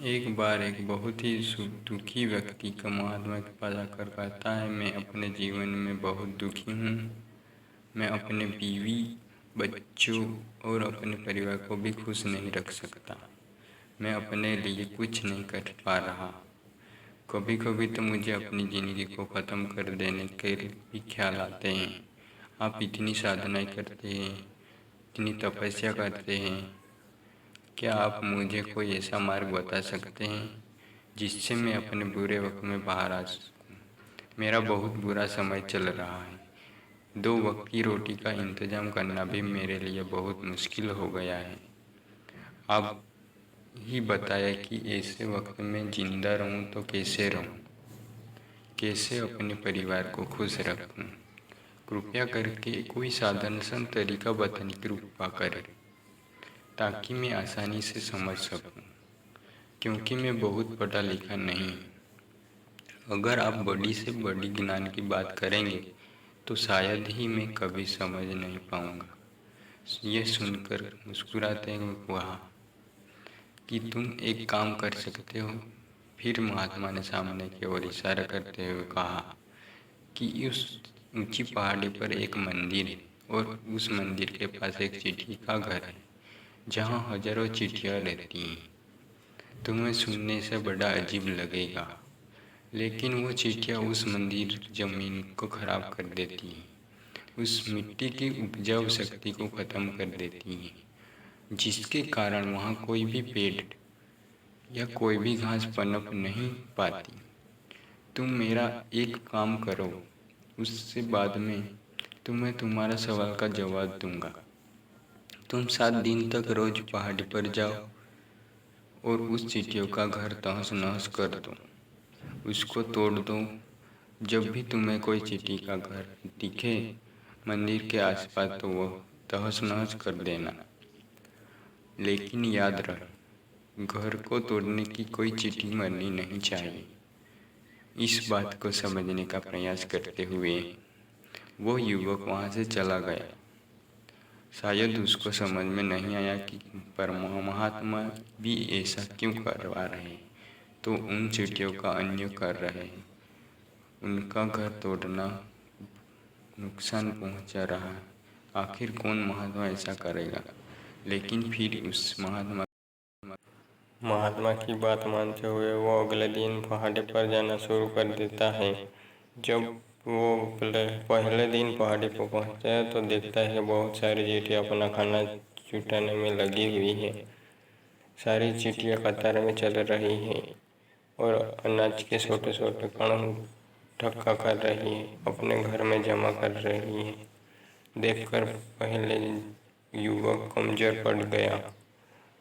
एक बार एक बहुत ही दुखी व्यक्ति का महात्मा के पास आकर कहता है, मैं अपने जीवन में बहुत दुखी हूँ। मैं अपने बीवी, बच्चों और अपने परिवार को भी खुश नहीं रख सकता। मैं अपने लिए कुछ नहीं कर पा रहा। कभी कभी तो मुझे अपनी ज़िंदगी को ख़त्म कर देने के भी ख्याल आते हैं। आप इतनी साधनाएं करते हैं, इतनी तपस्या करते हैं, क्या आप मुझे कोई ऐसा मार्ग बता सकते हैं जिससे मैं अपने बुरे वक्त में बाहर आ सकूं? मेरा बहुत बुरा समय चल रहा है। 2 वक्त की रोटी का इंतज़ाम करना भी मेरे लिए बहुत मुश्किल हो गया है। आप ही बताया कि ऐसे वक्त में ज़िंदा रहूं तो कैसे रहूं? कैसे अपने परिवार को खुश रखूं? कृपया करके कोई साधारण सा तरीका बताने की कृपा करें ताकि मैं आसानी से समझ सकूं, क्योंकि मैं बहुत पढ़ा लिखा नहीं हूँ। अगर आप बड़ी से बड़ी ज्ञान की बात करेंगे तो शायद ही मैं कभी समझ नहीं पाऊँगा। यह सुनकर मुस्कुराते हुए कहा कि तुम एक काम कर सकते हो। फिर महात्मा ने सामने की ओर इशारा करते हुए कहा कि उस ऊंची पहाड़ी पर एक मंदिर है और उस मंदिर के पास एक चिट्ठी का घर है जहाँ हजारों चिट्ठियाँ रहती हैं। तुम्हें सुनने से बड़ा अजीब लगेगा, लेकिन वो चिट्ठियाँ उस मंदिर जमीन को खराब कर देती हैं, उस मिट्टी की उपजाऊ शक्ति को ख़त्म कर देती हैं, जिसके कारण वहाँ कोई भी पेड़ या कोई भी घास पनप नहीं पाती। तुम मेरा एक काम करो, उससे बाद में तुम्हें तुम्हारा सवाल का जवाब दूंगा। तुम 7 दिन तक रोज पहाड़ी पर जाओ और उस चींटियों का घर तहस नहस कर दो, उसको तोड़ दो। जब भी तुम्हें कोई चींटी का घर दिखे मंदिर के आसपास तो वह तहस नहस कर देना। लेकिन याद रहे, घर को तोड़ने की कोई चींटी मरनी नहीं चाहिए। इस बात को समझने का प्रयास करते हुए वो युवक वहाँ से चला गया। शायद उसको समझ में नहीं आया कि महात्मा भी ऐसा क्यों करवा रहे हैं, तो उन चींटियों का अन्य कर रहे हैं। उनका घर तोड़ना नुकसान पहुंचा रहा है। आखिर कौन महात्मा ऐसा करेगा? लेकिन फिर उस महात्मा की बात मानते हुए वो अगले दिन पहाड़ी पर जाना शुरू कर देता है। जब वो पहले दिन पहाड़ी पर पहुंचता है तो देखता है कि बहुत सारी चींटियाँ अपना खाना जुटाने में लगी हुई है। सारी चींटियाँ कतार में चल रही हैं और अनाज के छोटे छोटे कण इकट्ठा कर रही है, अपने घर में जमा कर रही है। देखकर पहले युवक कमजोर पड़ गया।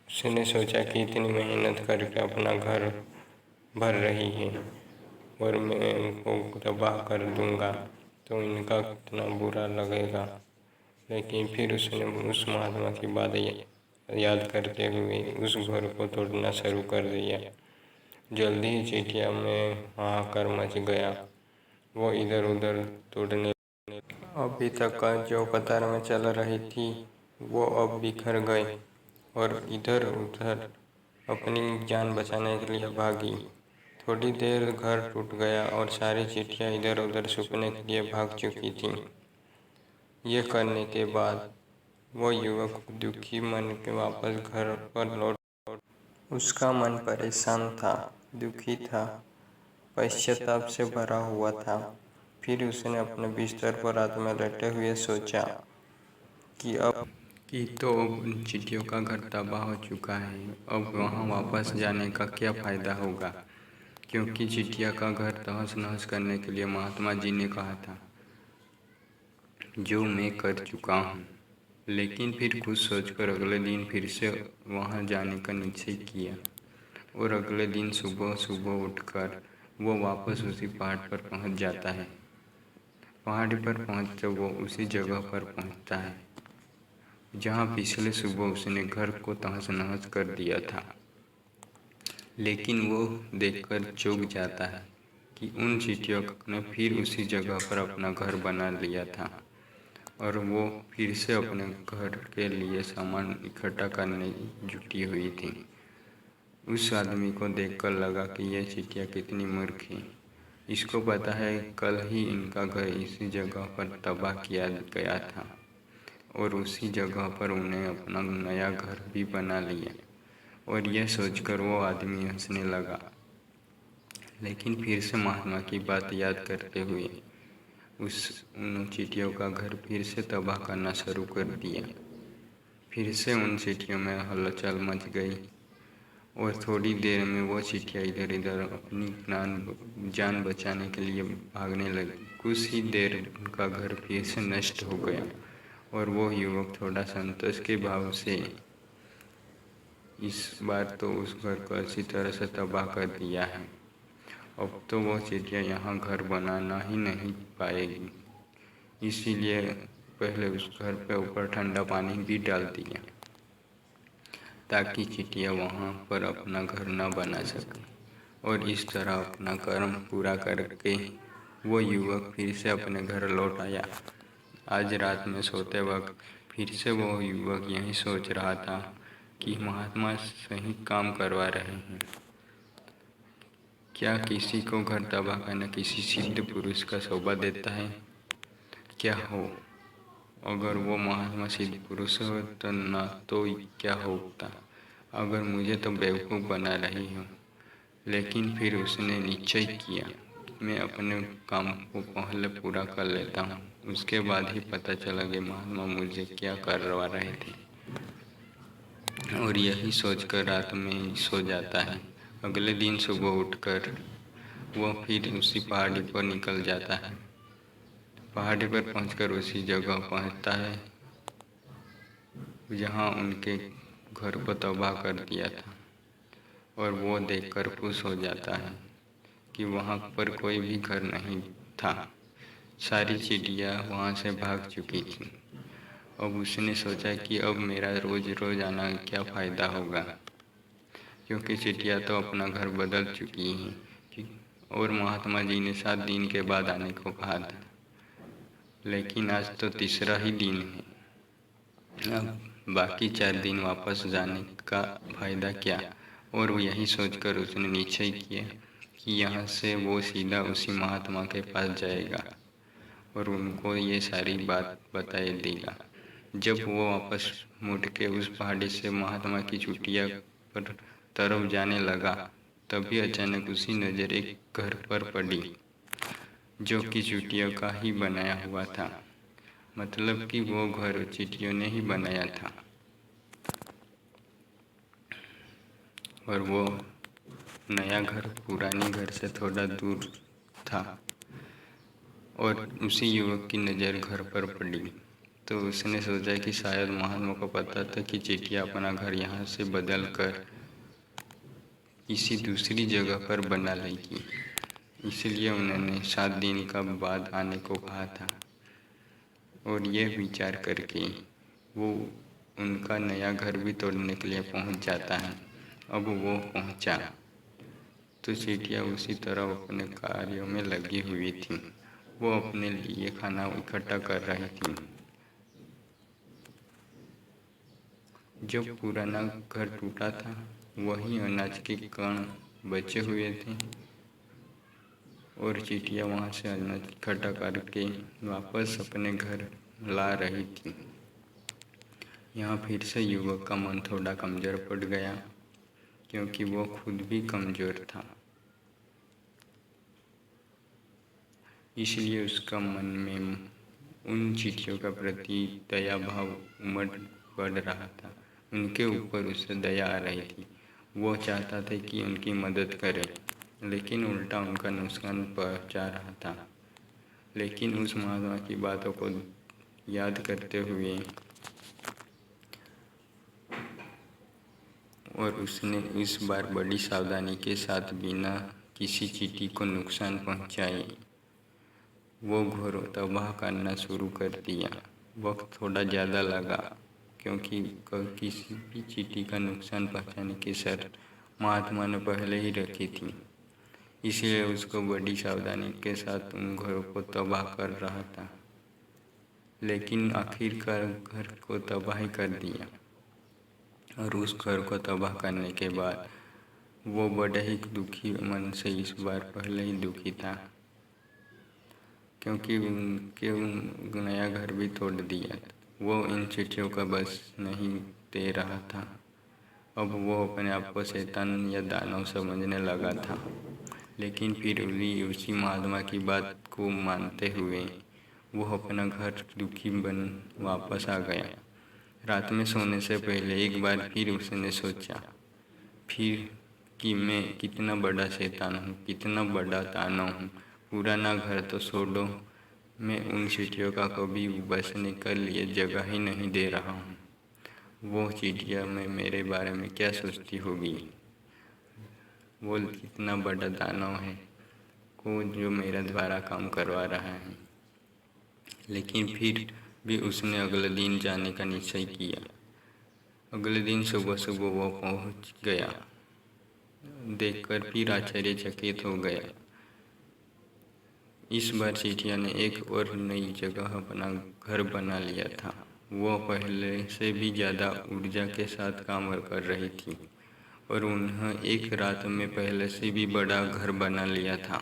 उसने सोचा कि इतनी मेहनत करके अपना घर भर रही है और मैं इनको तबाह कर दूंगा तो इनका कितना बुरा लगेगा। लेकिन फिर उसने उस महात्मा की बात याद करते हुए उस घर को तोड़ना शुरू कर दिया। जल्दी ही चींटियों में हाहाकार मच गया। वो इधर उधर तोड़ने, अभी तक का जो कतार में चल रही थी वो अब बिखर गए और इधर उधर अपनी जान बचाने के लिए भागी। थोड़ी देर घर टूट गया और सारी चिट्ठियाँ इधर उधर छुपने के लिए भाग चुकी थीं। ये करने के बाद वो युवक दुखी मन के वापस घर पर लौट। उसका मन परेशान था, दुखी था, पश्चाताप से भरा हुआ था। फिर उसने अपने बिस्तर पर रात में लेटे हुए सोचा कि अब उन चींटियों का घर तबाह हो चुका है। अब वहाँ वापस जाने का क्या फ़ायदा होगा, क्योंकि चींटियों का घर तहस नहस करने के लिए महात्मा जी ने कहा था, जो मैं कर चुका हूँ। लेकिन फिर कुछ सोचकर अगले दिन फिर से वहाँ जाने का निश्चय किया और अगले दिन सुबह सुबह उठकर वो वापस उसी पहाड़ पर पहुँच जाता है। पहाड़ी पर पहुँचकर वो उसी जगह पर पहुँचता है जहाँ पिछले सुबह उसने घर को तहस नहस कर दिया था। लेकिन वो देखकर चौंक जाता है कि उन चींटियों ने फिर उसी जगह पर अपना घर बना लिया था और वो फिर से अपने घर के लिए सामान इकट्ठा करने जुटी हुई थी। उस आदमी को देखकर लगा कि यह चींटियाँ कितनी मूर्ख है। इसको पता है कल ही इनका घर इसी जगह पर तबाह किया गया था और उसी जगह पर उन्हें अपना नया घर भी बना लिया। और यह सोचकर वो आदमी हंसने लगा। लेकिन फिर से महात्मा की बात याद करते हुए उन चींटियों का घर फिर से तबाह करना शुरू कर दिया। फिर से उन चींटियों में हलचल मच गई और थोड़ी देर में वो चींटियाँ इधर इधर अपनी जान बचाने के लिए भागने लगी। कुछ ही देर उनका घर फिर से नष्ट हो गया और वो युवक थोड़ा संतोष के भाव से इस बार तो उस घर को अच्छी तरह से तबाह कर दिया है। अब तो वो चींटियाँ यहाँ घर बनाना ही नहीं पाएगी, इसीलिए पहले उस घर पे ऊपर ठंडा पानी भी डाल दिया ताकि चींटियाँ वहाँ पर अपना घर न बना सकें। और इस तरह अपना कर्म पूरा करके वो युवक फिर से अपने घर लौट आया। आज रात में सोते वक्त फिर से वो युवक यही सोच रहा था कि महात्मा सही काम करवा रहे हैं। क्या किसी को घर तबाह करना किसी सिद्ध पुरुष का शोभा देता है? क्या हो अगर वो महात्मा सिद्ध पुरुष हो तो न तो क्या होता। अगर मुझे तो बेवकूफ़ बना रही हो। लेकिन फिर उसने निश्चय किया, मैं अपने काम को पहले पूरा कर लेता हूँ, उसके बाद ही पता चला कि महात्मा मुझे क्या करवा रहे थे। और यही सोचकर रात में सो जाता है। अगले दिन सुबह उठकर वह फिर उसी पहाड़ी पर निकल जाता है। पहाड़ी पर पहुंचकर उसी जगह पहुंचता है जहां उनके घर को तबाह कर दिया था और वो देखकर खुश हो जाता है कि वहां पर कोई भी घर नहीं था। सारी चिड़िया वहां से भाग चुकी थी। अब उसने सोचा कि अब मेरा रोज रोज आना क्या फ़ायदा होगा, क्योंकि चिड़िया तो अपना घर बदल चुकी हैं और महात्मा जी ने 7 दिन के बाद आने को कहा था। लेकिन आज तो तीसरा ही दिन है, अब बाकी 4 दिन वापस जाने का फ़ायदा क्या। और वो यही सोचकर उसने निश्चय किया कि यहाँ से वो सीधा उसी महात्मा के पास जाएगा और उनको ये सारी बात बता देगा। जब वो वापस मुड़ के उस पहाड़ी से महात्मा की चुटिया पर तरफ जाने लगा, तभी अचानक उसी नज़र एक घर पर पड़ी जो कि चींटियों का ही बनाया हुआ था। मतलब कि वो घर चींटियों ने ही बनाया था और वो नया घर पुरानी घर से थोड़ा दूर था। और उसी युवक की नज़र घर पर पड़ी तो उसने सोचा कि शायद महात्मा को पता था कि चींटियाँ अपना घर यहाँ से बदल कर किसी दूसरी जगह पर बना लेगी, इसलिए उन्होंने 7 दिन का बाद आने को कहा था। और यह विचार करके वो उनका नया घर भी तोड़ने के लिए पहुंच जाता है। अब वो पहुंचा तो चींटियाँ उसी तरह अपने कार्यों में लगी हुई थीं। वो अपने लिए खाना इकट्ठा कर रही थीं। जो पुराना घर टूटा था वही अनाज के कण बचे हुए थे और चींटियाँ वहाँ से अनाज इकट्ठा करके वापस अपने घर ला रही थी। यहाँ फिर से युवक का मन थोड़ा कमज़ोर पड़ गया, क्योंकि वो खुद भी कमज़ोर था। इसलिए उसका मन में उन चींटियों का प्रति दया भाव उमड़ पड़ रहा था। उनके ऊपर उसे दया आ रही थी। वो चाहता था कि उनकी मदद करे, लेकिन उल्टा उनका नुकसान पहुंचा रहा था। लेकिन उस महात्मा की बातों को याद करते हुए और उसने इस बार बड़ी सावधानी के साथ बिना किसी चींटी को नुकसान पहुंचाए वो घर तबाह करना शुरू कर दिया। वक्त थोड़ा ज़्यादा लगा, क्योंकि किसी भी चींटी का नुकसान पहुंचाने की शर्त महात्मा ने पहले ही रखी थी। इसलिए उसको बड़ी सावधानी के साथ उन घरों को तबाह कर रहा था। लेकिन आखिरकार घर को तबाह कर दिया और उस घर को तबाह करने के बाद वो बड़े ही दुखी मन से इस बार पहले ही दुखी था, क्योंकि उनके नया घर भी तोड़ दिया। वो इन चिट्ठियों का बस नहीं दे रहा था। अब वो अपने आप को शैतान या दानव समझने लगा था। लेकिन फिर भी उसी महात्मा की बात को मानते हुए वो अपना घर दुखी बन वापस आ गया। रात में सोने से पहले एक बार फिर उसने सोचा फिर कि मैं कितना बड़ा शैतान हूँ, कितना बड़ा दानव हूँ। पुराना घर तो छोड़ो, मैं उन चिड़ियों का कभी बसने के लिए जगह ही नहीं दे रहा हूँ। वो चिड़िया में मेरे बारे में क्या सोचती होगी? वो कितना बड़ा दानव है को जो मेरे द्वारा काम करवा रहा है। लेकिन फिर भी उसने अगले दिन जाने का निश्चय किया। अगले दिन सुबह सुबह वो पहुंच गया। देखकर फिर आश्चर्यचकित हो गया। इस बार चिड़िया ने एक और नई जगह अपना घर बना लिया था। वो पहले से भी ज़्यादा ऊर्जा के साथ काम कर रही थी और उन्हें एक रात में पहले से भी बड़ा घर बना लिया था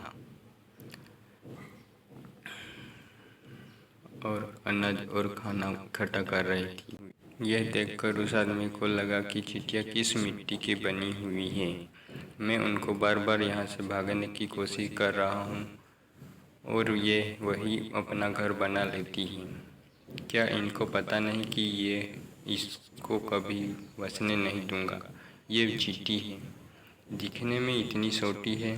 और अनाज और खाना इकट्ठा कर रही थी। यह देखकर उस आदमी को लगा कि चिड़िया किस मिट्टी की बनी हुई है। मैं उनको बार बार यहाँ से भागने की कोशिश कर रहा हूँ और ये वही अपना घर बना लेती है। क्या इनको पता नहीं कि ये इसको कभी बसने नहीं दूंगा? ये चींटी है, दिखने में इतनी छोटी है,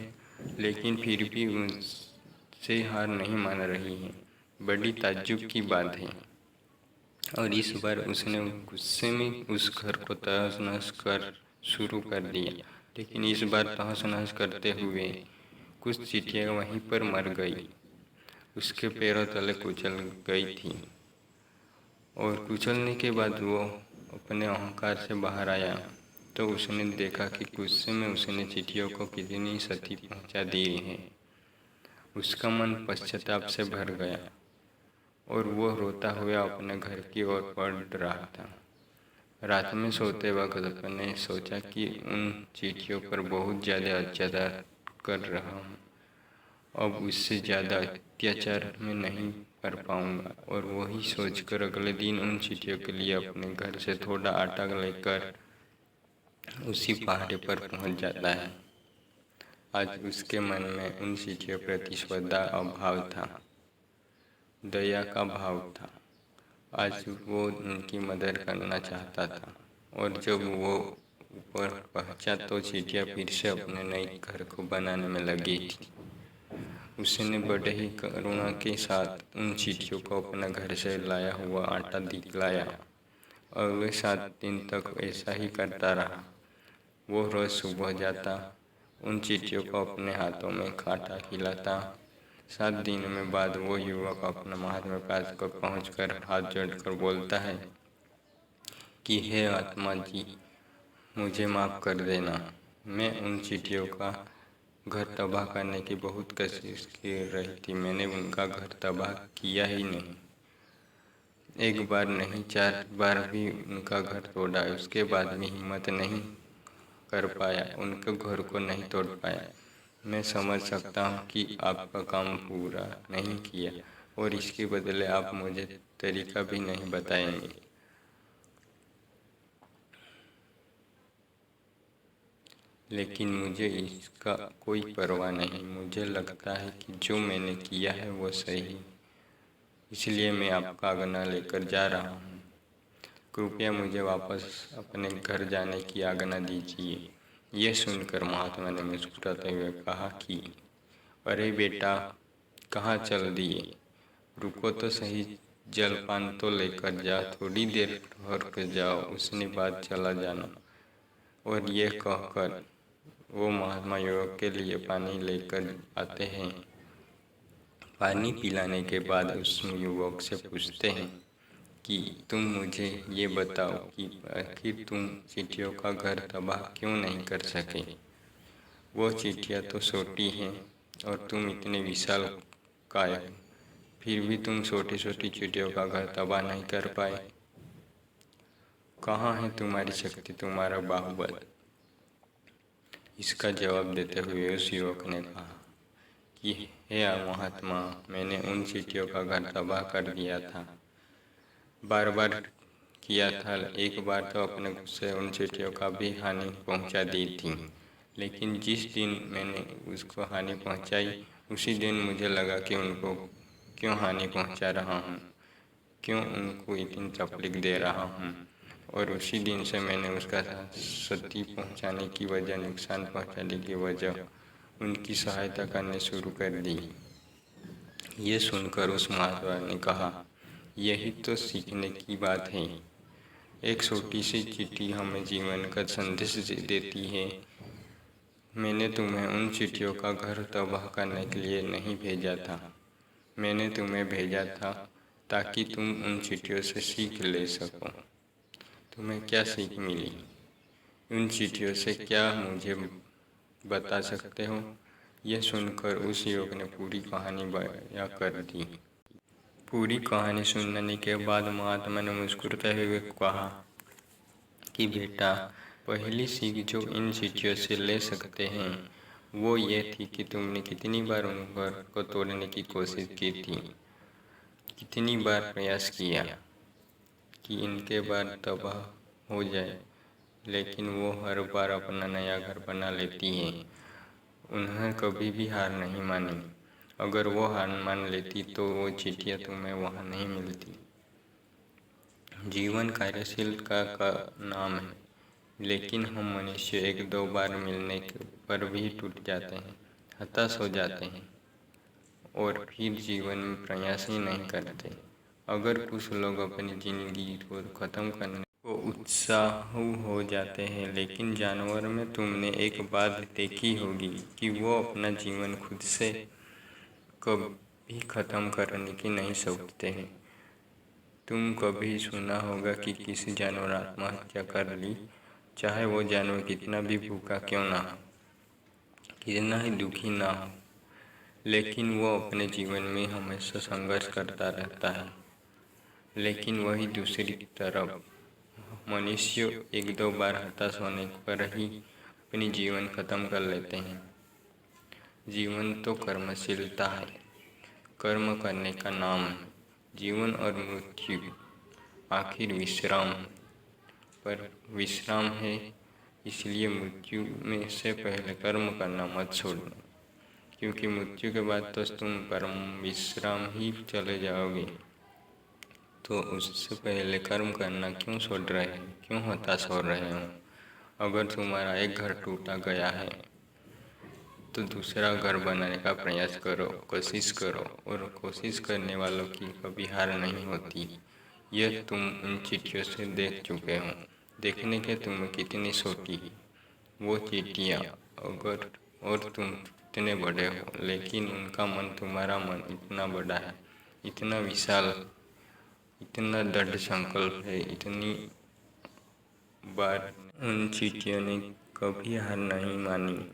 लेकिन फिर भी उससे हार नहीं मान रही है। बड़ी ताज्जुब की बात है। और इस बार उसने गुस्से में उस घर को तहस नहस कर शुरू कर दिया। लेकिन इस बार तहस नहस करते हुए कुछ चींटियाँ वहीं पर मर गई। उसके पैरों तले कुचल गई थी और कुचलने के बाद वो अपने अहंकार से बाहर आया तो उसने देखा कि गुस्से में उसने चींटियों को कितनी क्षति पहुंचा दी है। उसका मन पश्चाताप से भर गया और वो रोता हुआ अपने घर की ओर बढ़ रहा था। रात में सोते वक्त अपने सोचा कि उन चींटियों पर बहुत ज़्यादा अत्याचार कर रहा हूँ। अब उससे ज़्यादा अत्याचार मैं नहीं कर पाऊँगा। और वही सोचकर अगले दिन उन चींटियों के लिए अपने घर से थोड़ा आटा लेकर उसी पहाड़ी पर पहुँच जाता है। आज उसके मन में उन चींटियों प्रति श्रद्धा अभाव था, दया का भाव था। आज वो उनकी मदद करना चाहता था। और जब वो ऊपर पहुंचा तो चींटियाँ फिर से अपने नए घर को बनाने में लगी थी। उसने बड़े ही करुणा के साथ उन चींटियों को अपना घर से लाया हुआ आटा दिखलाया और वे 7 दिन तक ऐसा ही करता रहा। वो रोज़ सुबह जाता, उन चींटियों को अपने हाथों में आटा खिलाता। 7 दिन में बाद वो युवक अपना महात्मा पास को पहुंचकर हाथ जोड़कर बोलता है कि हे आत्मा जी, मुझे माफ़ कर देना। मैं उन चींटियों का घर तबाह करने की बहुत कोशिश कर रही थी। मैंने उनका घर तबाह किया ही नहीं। एक बार नहीं 4 बार भी उनका घर तोड़ा। उसके बाद भी हिम्मत नहीं कर पाया, उनके घर को नहीं तोड़ पाया। मैं समझ सकता हूँ कि आपका काम पूरा नहीं किया और इसके बदले आप मुझे तरीका भी नहीं बताएंगे। लेकिन मुझे इसका कोई परवाह नहीं। मुझे लगता है कि जो मैंने किया है वो सही, इसलिए मैं आपका आज्ञा लेकर जा रहा हूँ। कृपया मुझे वापस अपने घर जाने की आज्ञा दीजिए। यह सुनकर महात्मा ने मुस्कुराते हुए कहा कि अरे बेटा, कहाँ चल दिए? रुको तो सही, जलपान तो लेकर जाओ, थोड़ी देर ठहर कर जाओ, उसके बाद चला जाना। और यह कहकर वो महात्मा युवक के लिए पानी लेकर आते हैं। पानी पिलाने के बाद उस युवक से पूछते हैं कि तुम मुझे ये बताओ कि आखिर तुम चींटियों का घर तबाह क्यों नहीं कर सके? वो चींटियाँ तो छोटी हैं और तुम इतने विशाल काय, फिर भी तुम छोटी छोटी चींटियों का घर तबाह नहीं कर पाए। कहाँ है तुम्हारी शक्ति, तुम्हारा बाहुबल? इसका जवाब देते हुए उस युवक ने कहा कि हे महात्मा, मैंने उन चींटियों का घर तबाह कर दिया था, बार बार किया था। एक बार तो अपने गुस्से उन चींटियों का भी हानि पहुंचा दी थी, लेकिन जिस दिन मैंने उसको हानि पहुंचाई उसी दिन मुझे लगा कि उनको क्यों हानि पहुंचा रहा हूं, क्यों उनको इतनी तकलीफ दे रहा हूं, और उसी दिन से मैंने उसका क्षति पहुंचाने की वजह, नुकसान पहुंचाने की वजह उनकी सहायता करने शुरू कर दी। ये सुनकर उस महात्मा ने कहा, यही तो सीखने की बात है। एक छोटी सी चींटी हमें जीवन का संदेश देती है। मैंने तुम्हें उन चींटियों का घर तबाह करने के लिए नहीं भेजा था, मैंने तुम्हें भेजा था ताकि तुम उन चींटियों से सीख ले सको। तुम्हें क्या सीख मिली? उन चींटियों से क्या मुझे बता सकते हो? यह सुनकर उस युवक ने पूरी कहानी बयां कर दी। पूरी कहानी सुनने के बाद महात्मा ने मुस्कुराते हुए कहा कि बेटा, पहली सीख जो इन चींटियों से ले सकते हैं वो ये थी कि तुमने कितनी बार उन घर को तोड़ने की कोशिश की थी, कितनी बार प्रयास किया कि इनके बाद तबाह हो जाए, लेकिन वो हर बार अपना नया घर बना लेती हैं। उन्हें कभी भी हार नहीं मानी। अगर वो हार मान लेती तो वो चींटियाँ तुम्हें वहाँ नहीं मिलती। जीवन कार्यशील का नाम है, लेकिन हम मनुष्य एक दो बार मिलने पर भी टूट जाते हैं, हताश हो जाते हैं और फिर जीवन में प्रयास ही नहीं करते। अगर कुछ लोग अपनी जिंदगी को ख़त्म करने को उत्साह हो जाते हैं, लेकिन जानवर में तुमने एक बात देखी होगी कि वो अपना जीवन खुद से कभी ख़त्म करने की नहीं सोचते हैं। तुम कभी सुना होगा कि किसी जानवर आत्महत्या कर ली, चाहे वो जानवर कितना भी भूखा क्यों ना हो, कितना ही दुखी ना हो, लेकिन वो अपने जीवन में हमेशा संघर्ष करता रहता है। लेकिन वही दूसरी तरफ मनुष्य एक दो बार हताश होने पर ही अपनी जीवन खत्म कर लेते हैं। जीवन तो कर्मशीलता है, कर्म करने का नाम है। जीवन और मृत्यु आखिर विश्राम पर विश्राम है, इसलिए मृत्यु में से पहले कर्म करना मत छोड़ना, क्योंकि मृत्यु के बाद तो तुम परम विश्राम ही चले जाओगे। तो उससे पहले कर्म करना क्यों छोड़ रहे हो, क्यों हताश हो रहे हो? अगर तुम्हारा एक घर टूटा गया है तो दूसरा घर बनाने का प्रयास करो, कोशिश करो, और कोशिश करने वालों की कभी हार नहीं होती। यह तुम उन चींटियों से देख चुके हो। देखने के तुम कितनी छोटी वो चींटियाँ अगर और तुम इतने बड़े हो, लेकिन उनका मन तुम्हारा मन इतना बड़ा है, इतना विशाल, इतना दृढ़ संकल्प है। इतनी बार उन चींटियों ने कभी हार नहीं मानी।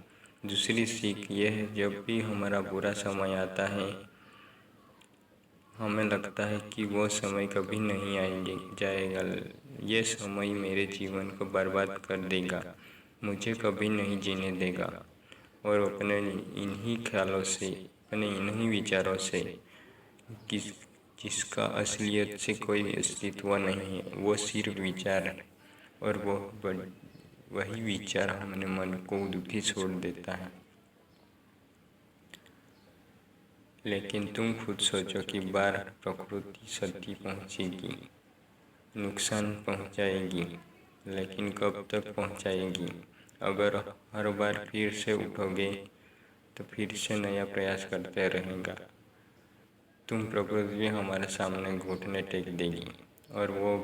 दूसरी सीख यह है, जब भी हमारा बुरा समय आता है, हमें लगता है कि वो समय कभी नहीं जाएगा, ये समय मेरे जीवन को बर्बाद कर देगा, मुझे कभी नहीं जीने देगा, और अपने इन्हीं ख्यालों से, अपने इन्हीं विचारों से जिसका असलियत से कोई अस्तित्व नहीं है, वो सिर्फ विचार है, और वही विचार हमारे मन को दुखी छोड़ देता है। लेकिन तुम खुद सोचो कि बार प्रकृति क्षति पहुंचेगी, नुकसान पहुंचाएगी, लेकिन कब तक पहुंचाएगी? अगर हर बार फिर से उठोगे तो फिर से नया प्रयास करते रहेगा, तुम प्रकृति हमारे सामने घुटने टेक देगी, और वो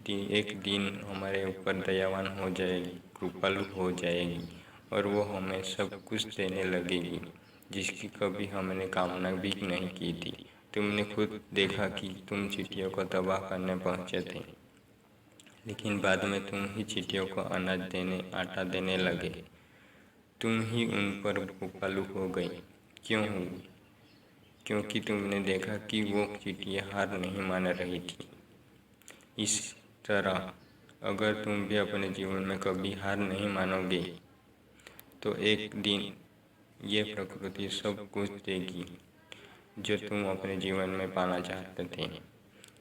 एक दिन हमारे ऊपर दयावान हो जाएगी, कृपालु हो जाएगी, और वो हमें सब कुछ देने लगेगी जिसकी कभी हमने कामना भी नहीं की थी। तुमने खुद देखा कि तुम चींटियों को तबाह करने पहुंचे थे, लेकिन बाद में तुम ही चींटियों को अनाज देने, आटा देने लगे। तुम ही उन पर कृपालु हो गई। क्यों हुई? क्योंकि तुमने देखा कि वो चींटियाँ हार नहीं मान रही थी। इस तरह अगर तुम भी अपने जीवन में कभी हार नहीं मानोगे तो एक दिन ये प्रकृति सब कुछ देगी जो तुम अपने जीवन में पाना चाहते थे।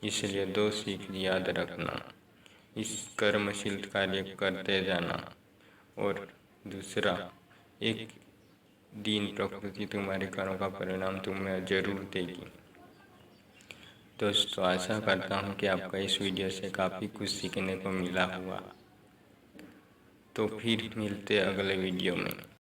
इसलिए दो सीख याद रखना, इस कर्मशील कार्य करते जाना, और दूसरा, एक दिन प्रकृति तुम्हारे कर्म का परिणाम तुम्हें जरूर देगी। दोस्तों, आशा करता हूँ कि आपका इस वीडियो से काफ़ी कुछ सीखने को मिला होगा। तो फिर मिलते अगले वीडियो में।